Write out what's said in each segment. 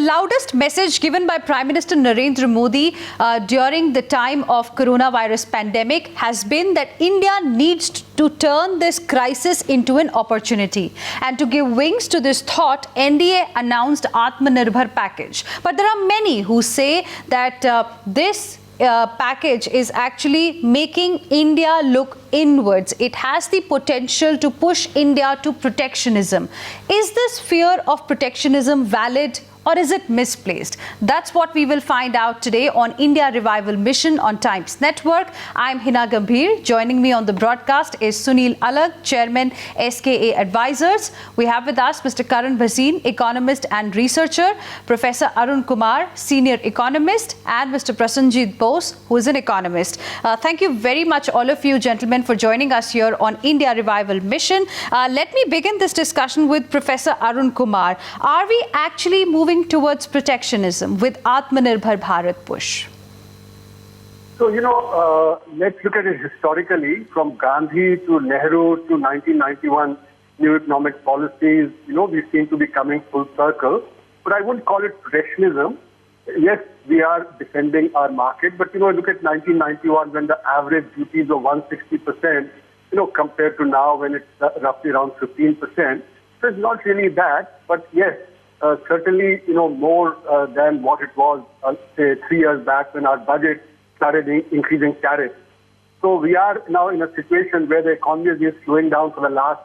loudest message given by Prime Minister Narendra Modi during the time of coronavirus pandemic has been that India needs to turn this crisis into an opportunity. And to give wings to this thought, NDA announced Atmanirbhar package. But there are many who say that this package is actually making India look inwards. It has the potential to push India to protectionism. Is this fear of protectionism valid, or is it misplaced? That's what we will find out today on India Revival Mission on Times Network. I'm Hina Gambhir. Joining me on the broadcast is Sunil Alagh, Chairman SKA Advisors. We have with us Mr. Karan Bhasin, Economist and Researcher, Professor Arun Kumar, Senior Economist, and Mr. Prasenjit Bose, who is an economist. Thank you very much, all of you gentlemen, for joining us here on India Revival Mission. Let me begin this discussion with Professor Arun Kumar. Are we actually moving towards protectionism with Atmanirbhar Bharat push? So, let's look at it historically, from Gandhi to Nehru to 1991 new economic policies. We seem to be coming full circle, but I wouldn't call it protectionism. Yes, we are defending our market, but look at 1991 when the average duties were 160%, compared to now when it's roughly around 15%. So it's not really that, but yes, certainly, more than what it was, say, 3 years back when our budget started increasing tariffs. So we are now in a situation where the economy has been slowing down for the last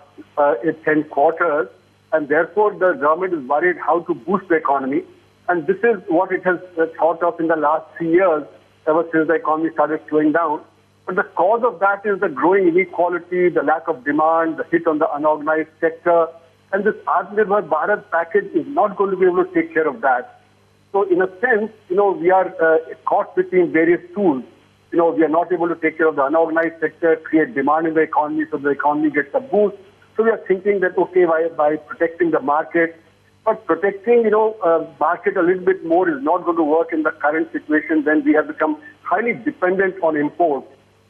10 quarters, and therefore the government is worried how to boost the economy. And this is what it has thought of in the last 3 years, ever since the economy started slowing down. But the cause of that is the growing inequality, the lack of demand, the hit on the unorganized sector. And this Atmanirbhar Bharat package is not going to be able to take care of that. So in a sense, we are caught between various tools. We are not able to take care of the unorganized sector, create demand in the economy so the economy gets a boost. So we are thinking that, okay, by protecting the market, but protecting, market a little bit more is not going to work in the current situation when we have become highly dependent on imports.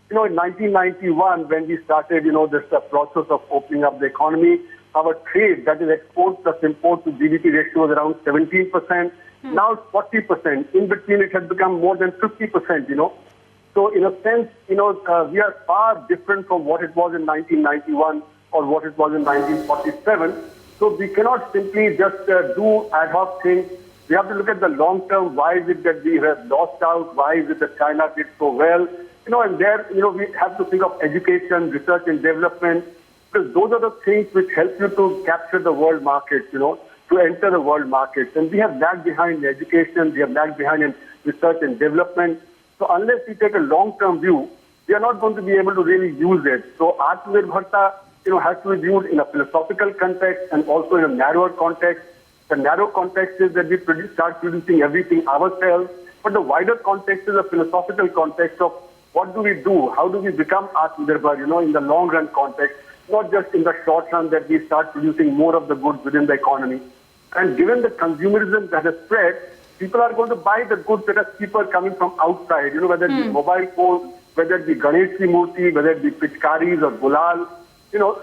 In 1991, when we started, this process of opening up the economy, our trade, that is export plus import to GDP ratio was around 17%. Now it's 40%. In between, it has become more than 50%, So in a sense, we are far different from what it was in 1991 or what it was in 1947. So we cannot simply just do ad hoc things. We have to look at the long term. Why is it that we have lost out? Why is it that China did so well? And there, we have to think of education, research and development, because those are the things which help you to capture the world market, to enter the world markets. And we have lagged behind in education, we have lagged behind in research and development. So unless we take a long-term view, we are not going to be able to really use it. So Atmanirbharta, has to be viewed in a philosophical context and also in a narrower context. The narrow context is that we start producing everything ourselves, but the wider context is a philosophical context of what do we do? How do we become Atmanirbhar, in the long run context? Not just in the short run that we start producing more of the goods within the economy. And given the consumerism that has spread, people are going to buy the goods that are cheaper coming from outside, whether it be mobile phones, whether it be Ganesh Murti, whether it be Pitkaris or Gulal.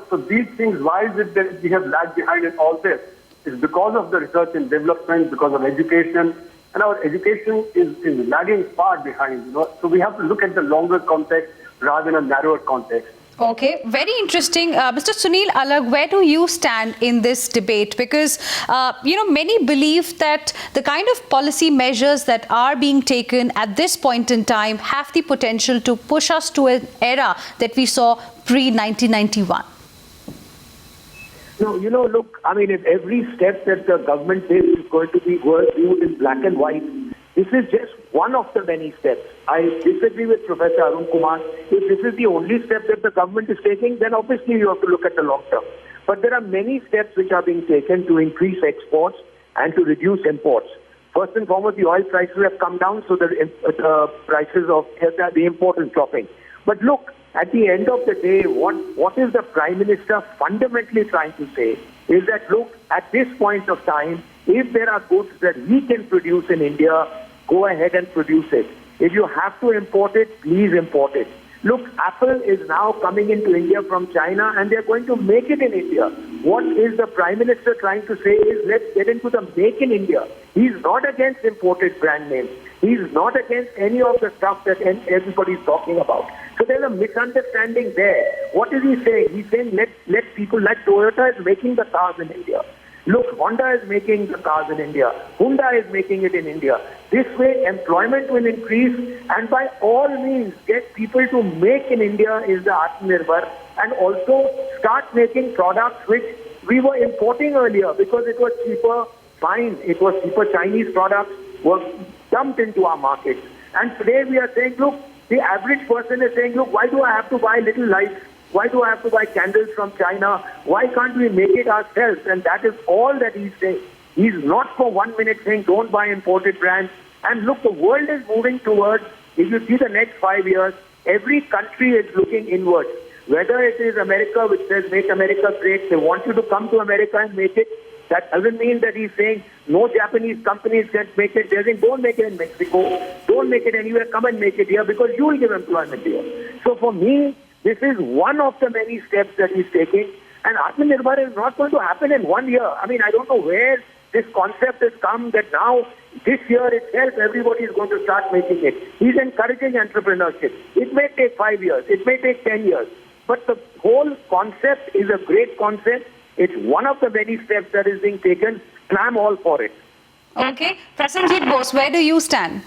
So these things, why is it that we have lagged behind in all this? It's because of the research and development, because of education. And our education is lagging far behind, So we have to look at the longer context rather than a narrower context. Okay, very interesting. Mr. Sunil Alagh, where do you stand in this debate? Because, many believe that the kind of policy measures that are being taken at this point in time have the potential to push us to an era that we saw pre-1991. No, look, if every step that the government takes is going to be viewed in black and white, this is just one of the many steps. I disagree with Professor Arun Kumar. If this is the only step that the government is taking, then obviously you have to look at the long term. But there are many steps which are being taken to increase exports and to reduce imports. First and foremost, the oil prices have come down, so the prices of the import is dropping. But look, at the end of the day, what is the Prime Minister fundamentally trying to say is that, look, at this point of time, if there are goods that we can produce in India, go ahead and produce it. If you have to import it, please import it. Look, Apple is now coming into India from China and they're going to make it in India. What is the Prime Minister trying to say is let's get into the make in India. He's not against imported brand names. He's not against any of the stuff that everybody's talking about. So there's a misunderstanding there. What is he saying? He's saying let people like Toyota is making the cars in India. Look, Honda is making the cars in India. Hyundai is making it in India. This way, employment will increase, and by all means, get people to make in India is the Atmanirbhar, and also start making products which we were importing earlier because it was cheaper. Fine, it was cheaper. Chinese products were dumped into our markets, and today we are saying, look, the average person is saying, look, why do I have to buy little lights? Why do I have to buy candles from China? Why can't we make it ourselves? And that is all that he's saying. He's not for 1 minute saying don't buy imported brands. And look, the world is moving towards, if you see the next 5 years, every country is looking inwards. Whether it is America, which says make America great, they want you to come to America and make it. That doesn't mean that he's saying no Japanese companies can make it. They're saying don't make it in Mexico. Don't make it anywhere. Come and make it here because you will give employment here. So for me, this is one of the many steps that he's taking. And Atmanirbhar is not going to happen in 1 year. I mean, I don't know where this concept has come that now, this year itself, everybody is going to start making it. He's encouraging entrepreneurship. It may take 5 years. It may take 10 years. But the whole concept is a great concept. It's one of the many steps that is being taken, and I'm all for it. Okay. Prasenjit Bose, where do you stand?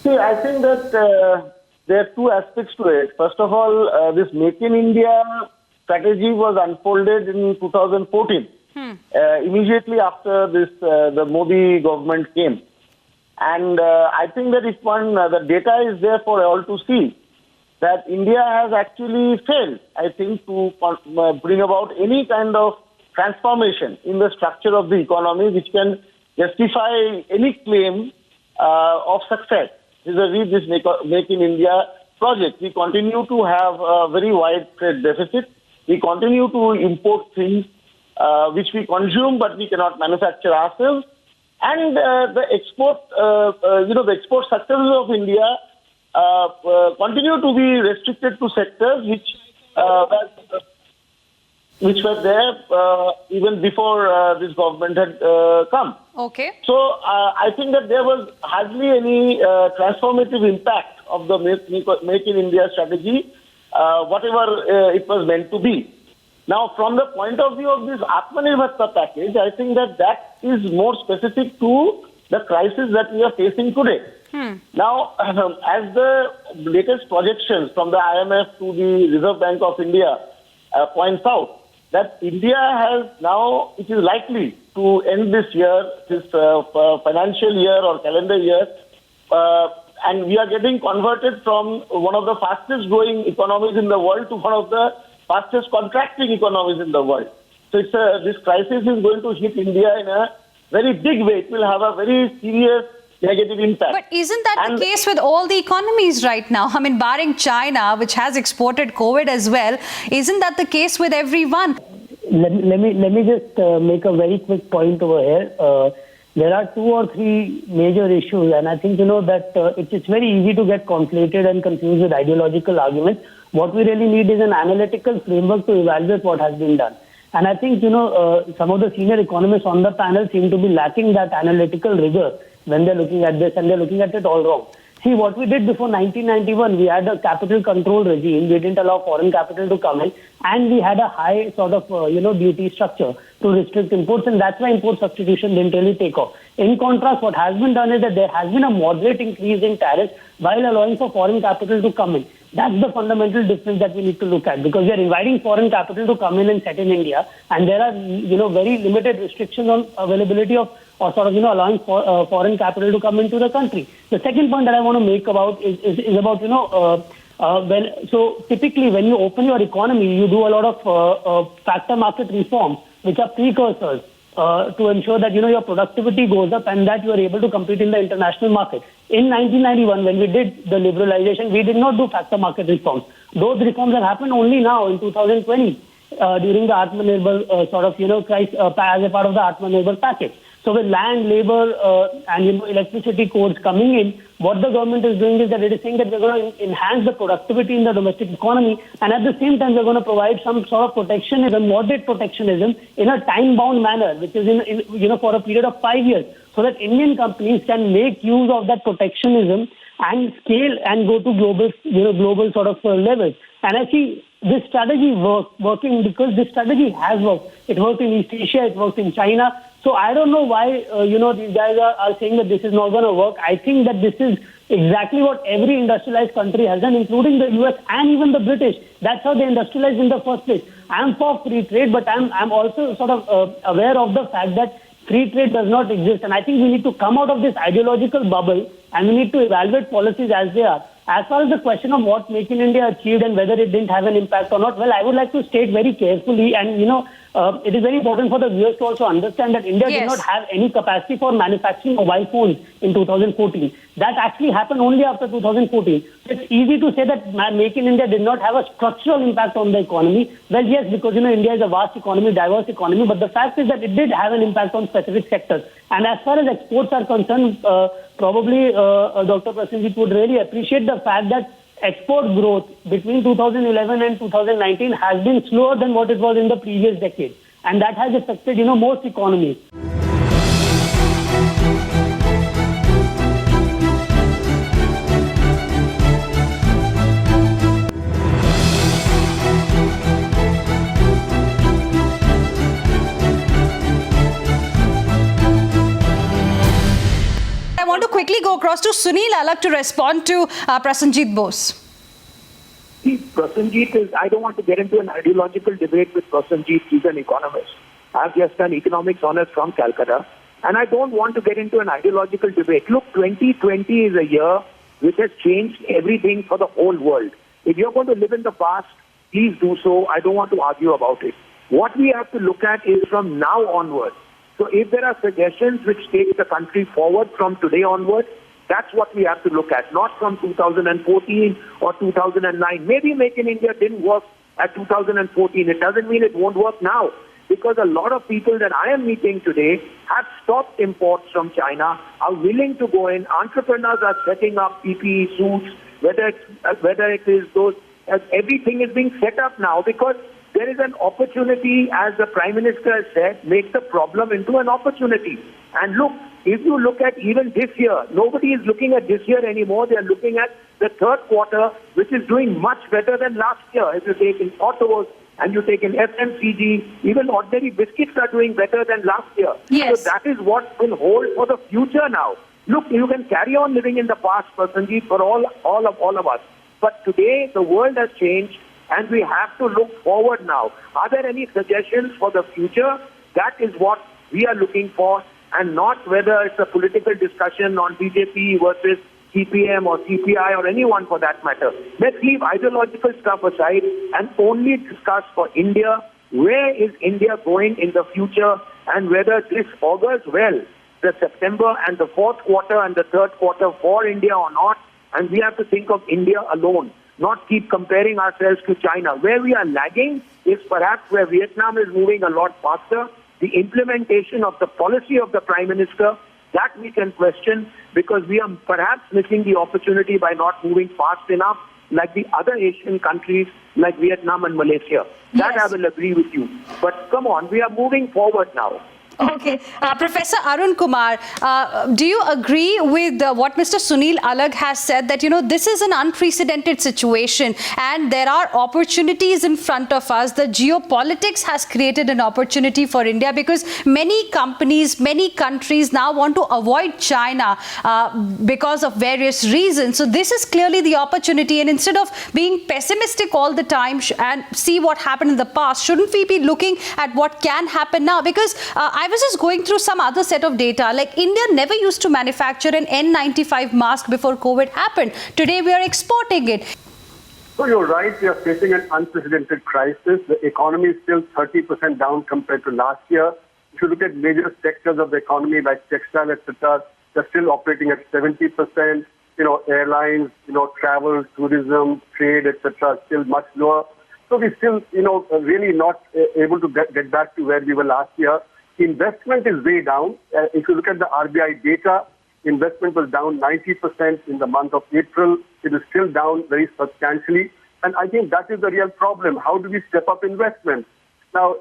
See, I think that there are two aspects to it. First of all, this Make in India strategy was unfolded in 2014, immediately after this the Modi government came. And I think that if the data is there for all to see, that India has actually failed, I think, to bring about any kind of transformation in the structure of the economy which can justify any claim of success. Vis-a-vis this Make in India project. We continue to have a very wide trade deficit. We continue to import things which we consume but we cannot manufacture ourselves. And the export successes of India continue to be restricted to sectors which were there even before this government had come. Okay. So I think that there was hardly any transformative impact of the Make in India strategy, whatever it was meant to be. Now, from the point of view of this Atmanirbhar package, I think that is more specific to the crisis that we are facing today. Now, as the latest projections from the IMF to the Reserve Bank of India points out, that India has now, it is likely to end this year, this financial year or calendar year, and we are getting converted from one of the fastest growing economies in the world to one of the fastest contracting economies in the world. So this crisis is going to hit India in a very big way. It will have a very serious negative impact. But isn't that the case with all the economies right now? I mean, barring China, which has exported COVID as well, isn't that the case with everyone? Let me just make a very quick point over here. There are 2 or 3 major issues, and I think that it's very easy to get conflated and confused with ideological arguments. What we really need is an analytical framework to evaluate what has been done. And I think some of the senior economists on the panel seem to be lacking that analytical rigor when they're looking at this, and they're looking at it all wrong. See, what we did before 1991, we had a capital control regime. We didn't allow foreign capital to come in, and we had a high sort of, duty structure to restrict imports, and that's why import substitution didn't really take off. In contrast, what has been done is that there has been a moderate increase in tariffs while allowing for foreign capital to come in. That's the fundamental difference that we need to look at, because we are inviting foreign capital to come in and set in India, and there are, very limited restrictions on availability of or allowing foreign capital to come into the country. The second point that I want to make about is about, so typically when you open your economy, you do a lot of factor market reforms, which are precursors to ensure that, your productivity goes up and that you are able to compete in the international market. In 1991, when we did the liberalization, we did not do factor market reforms. Those reforms have happened only now in 2020 during the Atmanirbhar crisis as a part of the Atmanirbhar package. So with land, labor, and electricity codes coming in, what the government is doing is that it is saying that we're going to enhance the productivity in the domestic economy, and at the same time we're going to provide some sort of protectionism, moderate protectionism, in a time-bound manner, which is in for a period of 5 years, so that Indian companies can make use of that protectionism and scale and go to global sort of levels. And I see this strategy working because this strategy has worked. It worked in East Asia, it worked in China. So I don't know why, these guys are saying that this is not going to work. I think that this is exactly what every industrialized country has done, including the US and even the British. That's how they industrialized in the first place. I'm for free trade, but I'm also sort of aware of the fact that free trade does not exist. And I think we need to come out of this ideological bubble and we need to evaluate policies as they are. As far as the question of what Make in India achieved and whether it didn't have an impact or not, well, I would like to state very carefully, and it is very important for the viewers to also understand that India did not have any capacity for manufacturing mobile phones in 2014. That actually happened only after 2014. It's easy to say that Make in India did not have a structural impact on the economy. Well, yes, because India is a vast economy, diverse economy, but the fact is that it did have an impact on specific sectors. And as far as exports are concerned, probably Dr. Prasenjit would really appreciate the fact that export growth between 2011 and 2019 has been slower than what it was in the previous decade. And that has affected, most economies. I want to quickly go across to Sunil Alagh to respond to Prasenjit Bose. See, Prasenjit I don't want to get into an ideological debate with Prasenjit. He's an economist. I've just done economics honors from Calcutta. And I don't want to get into an ideological debate. Look, 2020 is a year which has changed everything for the whole world. If you're going to live in the past, please do so. I don't want to argue about it. What we have to look at is from now onwards. So if there are suggestions which take the country forward from today onwards, that's what we have to look at, not from 2014 or 2009. Maybe Make in India didn't work at 2014. It doesn't mean it won't work now, because a lot of people that I am meeting today have stopped imports from China, are willing to go in. Entrepreneurs are setting up PPE suits, whether it is those, everything is being set up now because there is an opportunity, as the Prime Minister has said, make the problem into an opportunity. And look, if you look at even this year, nobody is looking at this year anymore. They are looking at the third quarter, which is doing much better than last year. If you take in autos and you take in FMCG, even ordinary biscuits are doing better than last year. Yes. So that is what will hold for the future now. Look, you can carry on living in the past, Prasenjit, for all of us. But today, the world has changed. And we have to look forward now. Are there any suggestions for the future? That is what we are looking for, and not whether it's a political discussion on BJP versus CPM or CPI or anyone for that matter. Let's leave ideological stuff aside and only discuss for India. Where is India going in the future, and whether this augurs well the September and the fourth quarter and the third quarter for India or not. And we have to think of India alone, not keep comparing ourselves to China. Where we are lagging is perhaps where Vietnam is moving a lot faster. The implementation of the policy of the Prime Minister, that we can question, because we are perhaps missing the opportunity by not moving fast enough like the other Asian countries like Vietnam and Malaysia. That I will agree with you. But come on, we are moving forward now. Okay. Professor Arun Kumar, do you agree with what Mr. Sunil Alagh has said, that, this is an unprecedented situation and there are opportunities in front of us? The geopolitics has created an opportunity for India because many companies, many countries now want to avoid China because of various reasons. So this is clearly the opportunity, and instead of being pessimistic all the time and see what happened in the past, shouldn't we be looking at what can happen now? Because I was just going through some other set of data. Like, India never used to manufacture an N95 mask before COVID happened. Today we are exporting it. So you're right, we are facing an unprecedented crisis. The economy is still 30% down compared to last year. If you look at major sectors of the economy like textile, etc., they're still operating at 70%. Airlines, travel, tourism, trade, etc., still much lower. So we're still, really not able to get back to where we were last year. Investment is way down. If you look at the RBI data, investment was down 90% in the month of April. It is still down very substantially. And I think that is the real problem. How do we step up investment? Now,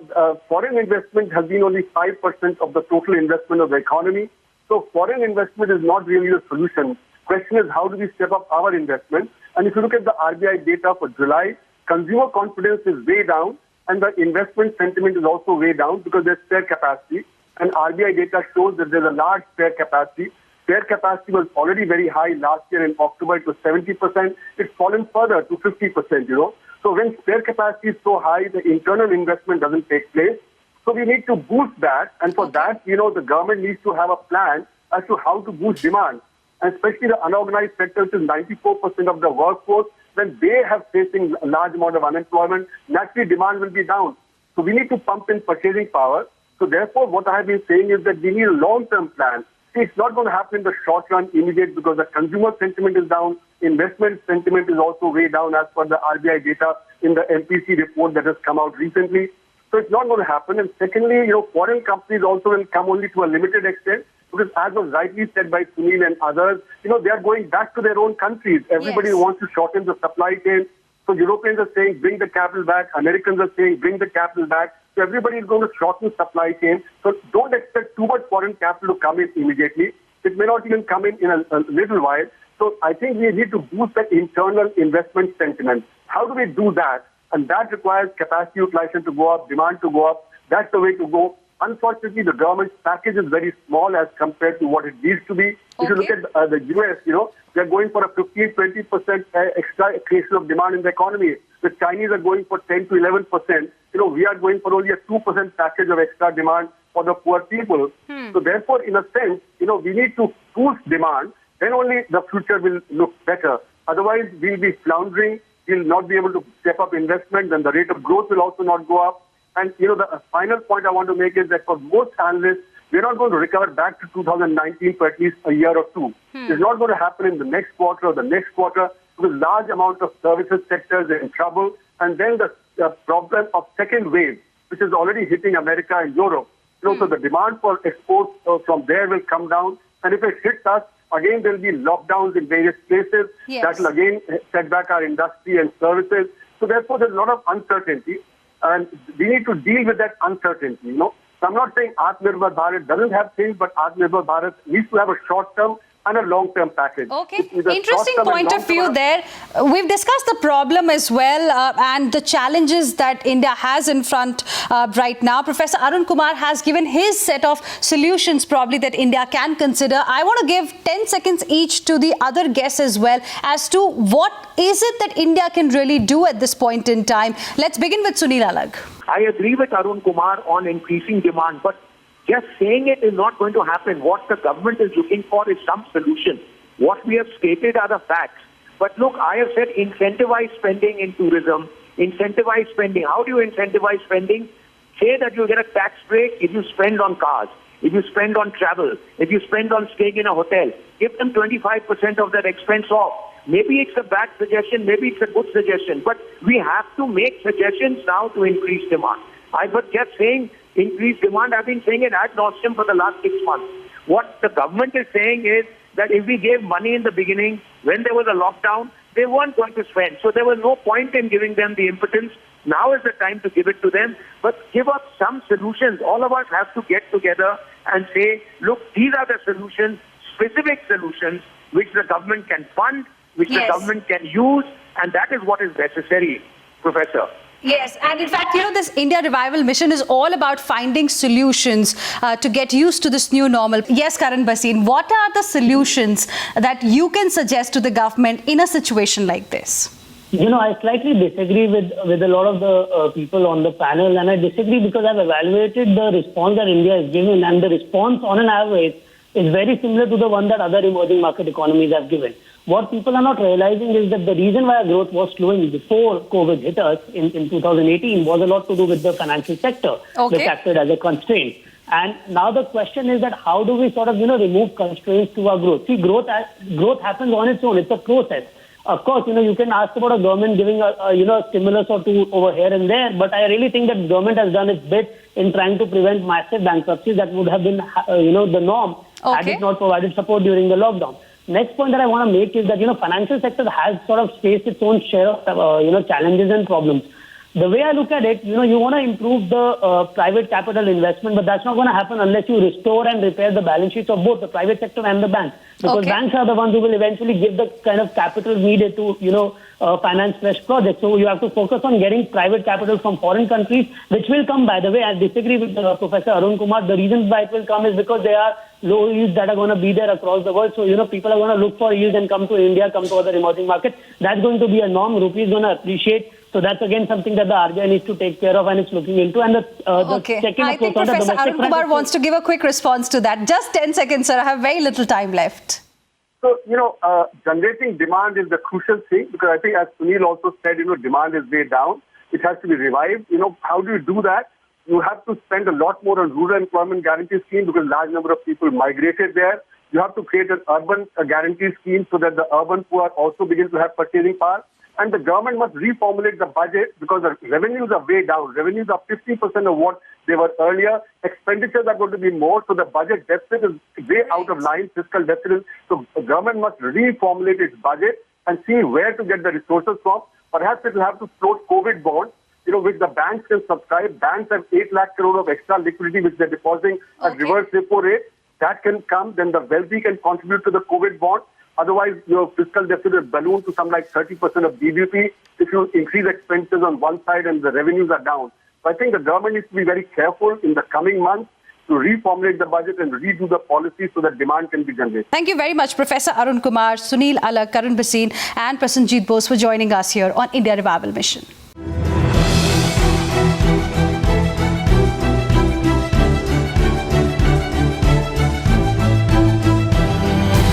foreign investment has been only 5% of the total investment of the economy. So foreign investment is not really a solution. Question is, how do we step up our investment? And if you look at the RBI data for July, consumer confidence is way down, and the investment sentiment is also way down because there's spare capacity. And RBI data shows that there's a large spare capacity. Spare capacity was already very high last year in October. It was 70%. It's fallen further to 50%, So when spare capacity is so high, the internal investment doesn't take place. So we need to boost that. And for that, the government needs to have a plan as to how to boost demand. And especially the unorganized sector, which is 94% of the workforce, when they have facing a large amount of unemployment, naturally demand will be down. So we need to pump in purchasing power. So therefore, what I have been saying is that we need a long-term plan. See, it's not going to happen in the short run, immediate, because the consumer sentiment is down. Investment sentiment is also way down as per the RBI data in the MPC report that has come out recently. So it's not going to happen. And secondly, foreign companies also will come only to a limited extent. Because as was rightly said by Sunil and others, they are going back to their own countries. Everybody wants to shorten the supply chain. So Europeans are saying, bring the capital back. Americans are saying, bring the capital back. So everybody is going to shorten supply chain. So don't expect too much foreign capital to come in immediately. It may not even come in a little while. So I think we need to boost the internal investment sentiment. How do we do that? And that requires capacity utilization to go up, demand to go up. That's the way to go. Unfortunately, the government's package is very small as compared to what it needs to be. If you look at the US, they're going for a 15-20% extra creation of demand in the economy. The Chinese are going for 10 to 11%. We are going for only a 2% package of extra demand for the poor people. So therefore, in a sense, we need to boost demand. Then only the future will look better. Otherwise, we'll be floundering. We'll not be able to step up investment. Then the rate of growth will also not go up. And, the final point I want to make is that for most analysts, we're not going to recover back to 2019 for at least a year or two. It's not going to happen in the next quarter or the next quarter because large amount of services sectors are in trouble. And then the problem of second wave, which is already hitting America and Europe. So the demand for exports from there will come down. And if it hits us, again, there will be lockdowns in various places. That will again set back our industry and services. So therefore, there's a lot of uncertainty. And we need to deal with that uncertainty, So I'm not saying Atmanirbhar Bharat doesn't have things, but Atmanirbhar Bharat needs to have a short-term and a long-term package. Okay, interesting point of view there. We've discussed the problem as well and the challenges that India has in front right now. Professor Arun Kumar has given his set of solutions probably that India can consider. I want to give 10 seconds each to the other guests as well as to what is it that India can really do at this point in time. Let's begin with Sunil Alagh. I agree with Arun Kumar on increasing demand, but just saying it is not going to happen. What the government is looking for is some solution. What we have stated are the facts. But look, I have said incentivize spending in tourism, incentivize spending. How do you incentivize spending? Say that you get a tax break if you spend on cars, if you spend on travel, if you spend on staying in a hotel. Give them 25% of that expense off. Maybe it's a bad suggestion, maybe it's a good suggestion. But we have to make suggestions now to increase demand. I was just saying increased demand. I've been saying it ad nauseum for the last 6 months. What the government is saying is that if we gave money in the beginning, when there was a lockdown, they weren't going to spend. So there was no point in giving them the impotence. Now is the time to give it to them. But give us some solutions. All of us have to get together and say, look, these are the solutions, specific solutions, which the government can fund, which the government can use, and that is what is necessary, Professor. Yes, and in fact, this India Revival Mission is all about finding solutions to get used to this new normal. Yes, Karan Bhasin, what are the solutions that you can suggest to the government in a situation like this? I slightly disagree with a lot of the people on the panel, and I disagree because I've evaluated the response that India has given, and the response on an average is very similar to the one that other emerging market economies have given. What people are not realizing is that the reason why our growth was slowing before COVID hit us in 2018 was a lot to do with the financial sector, which acted as a constraint. And now the question is that how do we sort of, remove constraints to our growth? See, growth happens on its own. It's a process. Of course, you can ask about a government giving a stimulus or two over here and there, but I really think that government has done its bit in trying to prevent massive bankruptcies that would have been, the norm had it not provided support during the lockdown. Next point that I want to make is that, financial sector has sort of faced its own share of, challenges and problems. The way I look at it, you want to improve the private capital investment, but that's not going to happen unless you restore and repair the balance sheets of both the private sector and the banks. Because banks are the ones who will eventually give the kind of capital needed to, finance fresh projects. So you have to focus on getting private capital from foreign countries, which will come, by the way. I disagree with Professor Arun Kumar. The reason why it will come is because there are low yields that are going to be there across the world. So, people are going to look for yields and come to India, come to other emerging markets. That's going to be a norm. Rupee is going to appreciate. So that's again something that the RBI needs to take care of and it's looking into. And the second I think Professor Arun Kumar wants to give a quick response to that. Just 10 seconds, sir. I have very little time left. So, generating demand is the crucial thing because I think as Sunil also said, demand is way down. It has to be revived. How do you do that? You have to spend a lot more on rural employment guarantee scheme because large number of people migrated there. You have to create an urban guarantee scheme so that the urban poor also begin to have purchasing power. And the government must reformulate the budget because the revenues are way down. Revenues are 50% of what they were earlier. Expenditures are going to be more, so the budget deficit is way out of line, fiscal deficit. So the government must reformulate its budget and see where to get the resources from. Perhaps it will have to float COVID bonds, which the banks can subscribe. Banks have 8 lakh crore of extra liquidity which they're depositing at reverse repo rate. That can come, then the wealthy can contribute to the COVID bond. Otherwise, your fiscal deficit will balloon to some like 30% of GDP if you increase expenses on one side and the revenues are down. So I think the government needs to be very careful in the coming months to reformulate the budget and redo the policy so that demand can be generated. Thank you very much, Professor Arun Kumar, Sunil Alagh, Karan Bhasin and Prasenjit Bose for joining us here on India Revival Mission.